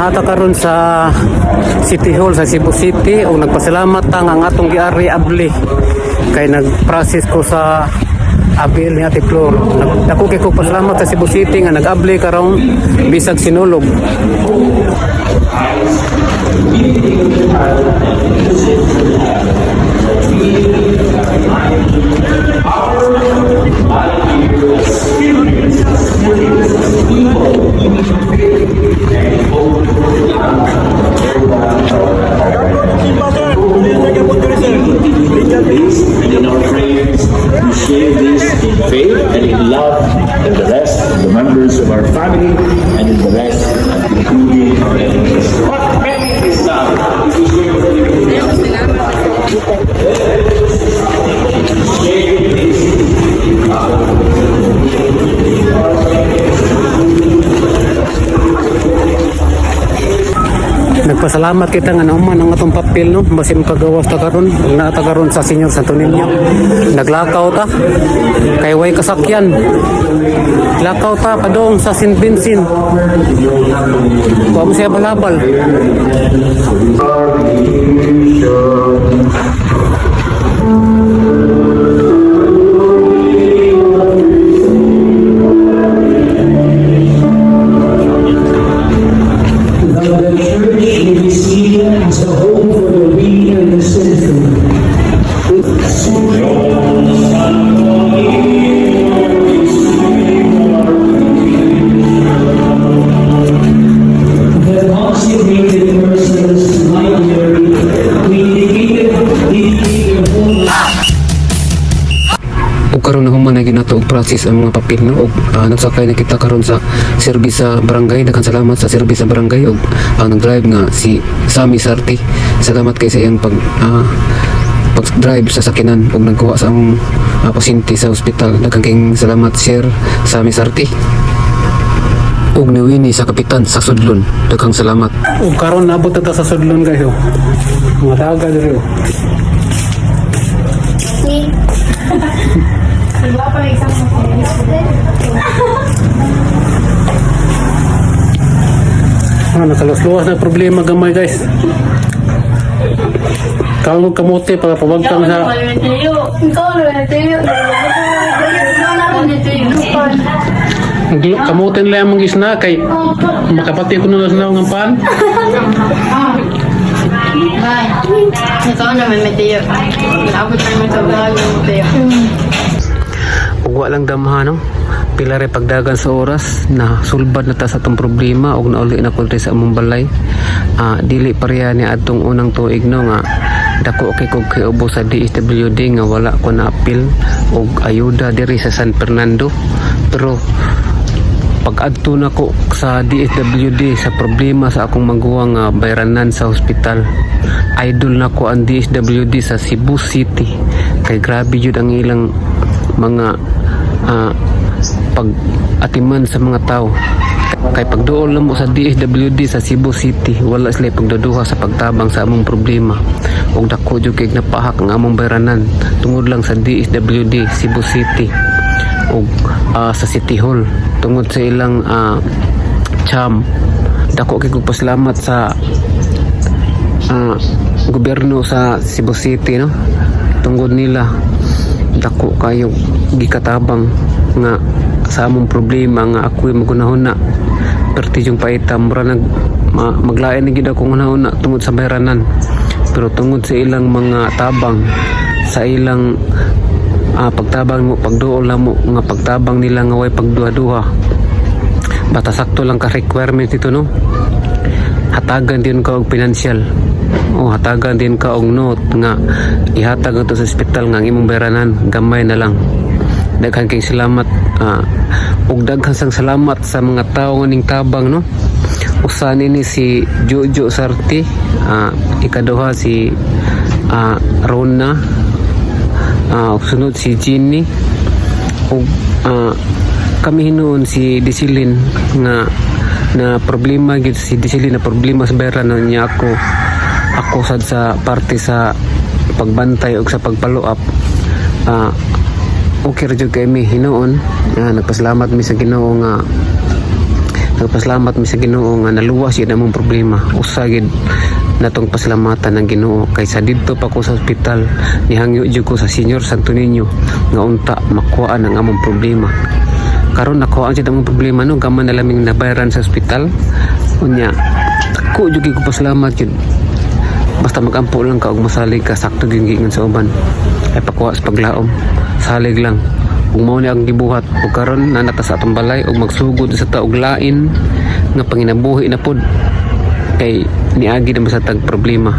Ata karon sa City Hall sa Cebu City o nagpasalamat tang ang atong giari abli kay nag-process ko sa abil ni Ate Flor. Dako kay ko pasalamat sa Cebu City nga nag-abli karong bisag sinulog. In our prayers, we share this in faith and in love, and the rest of the members of our family, and in the rest, including our enemies. What faith is that? Nagpasalamat kita nga nauman ang atong papel no basin pagawas ta karon na ta karon sa Senyor Santo Niño. Naglakaw ta kay way kasakyan. Lakaw ta padong sa St. Vincent. Wa mo siya balabal. Karon na human na ginato og process ang mga papel no og nagsakay na kita karon sa service sa barangay. Daghang salamat sa service sa barangay og nag-drive nga si Sammy Sarti. Salamat kay sa iyang pag-drive sa sakinan og nagkuha sa among pasyente sa ospital. Daghang kayong salamat Sir Sammy Sarti. Og niwini sa kapitan sa Sudlon. Daghang salamat. Og karon naabot ta sa Sudlon kayo. Mga daga diri. Nakalusluwas na problema gamay guys. Kalog kamote para pabagtang sa kamote nila ang gisna kay makapati ko na sa ng pan. Ikaw naman matiyo. Abot naman ito matiyo. Ugwa lang damha no. Pila ray pagdagan sa oras na sulbad na ta sa atong problema og nauli na kun sa among balay. Dili pareha ni adtong unang tuig no nga dako kay kog kiubo sa DSWD nga wala ko na apil og ayuda diri sa San Fernando. Pero pag-adto na ko sa DSWD sa problema sa akong maguwang bayranan sa hospital, idol na ko ang DSWD sa Cebu City kay grabe jud ang ilang mga pag-atiman sa mga tao. Kay pagduol na mo sa DSWD sa Cebu City, wala sila pagduduha sa pagtabang sa among problema og dako jud kay napahak ang among bayranan tungod lang sa DSWD Cebu City og sa City Hall tungod sa ilang cham. Dako kay kog pasalamat sa gobyerno sa Cebu City no, tungod nila dako kayo gikatabang nga sa among problema nga ako'y magunahon na perti yung paita mura maglain na gid ako hunahon na tungod sa bayranan. Pero tungod sa ilang mga tabang sa ilang pagtabang mo pagduol na mo nga pagtabang nila nga way pagduha-duha bata sakto lang ka requirement ito no, hatagan din ka og financial o hatagan din ka og note nga ihatag ato sa ospital nga ang imong bayranan gamay na lang. Daghang kay salamat ug daghang sang salamat sa mga tawo nga ning tabang no. Usa nini si Jojo Sarti, ikaduha si Rona, sunod si Ginny ug kami hinuon si Disilin nga na problema gid si Disilin na problema sa bayranan niya ako sad sa parte sa pagbantay ug sa pagfollow up. Okay ra jud kay mi hinuon. Nagpasalamat mi sa Ginoo nga Nagpasalamat mi sa Ginoo nga naluwas yun among problema. Usagid natong pasalamatan ng Ginoo kaysa didto pa ko sa ospital nihangyo jud ko sa Senior Santo Niño nga unta makuhaan ang among problema. Karon nakuhaan jud among problema no gaman na laming nabayaran sa ospital. Unya ko jud ko pasalamat jud. Basta magampo lang ka og masalig ka sakto gyud giingon sa uban. Ay pakuha sa paglaom. Salig lang. Kung mao ni ang gibuhat ug karon nanata sa atong balay ug magsugod sa taog lain nga panginabuhi na pod kay niagi na sa tag problema.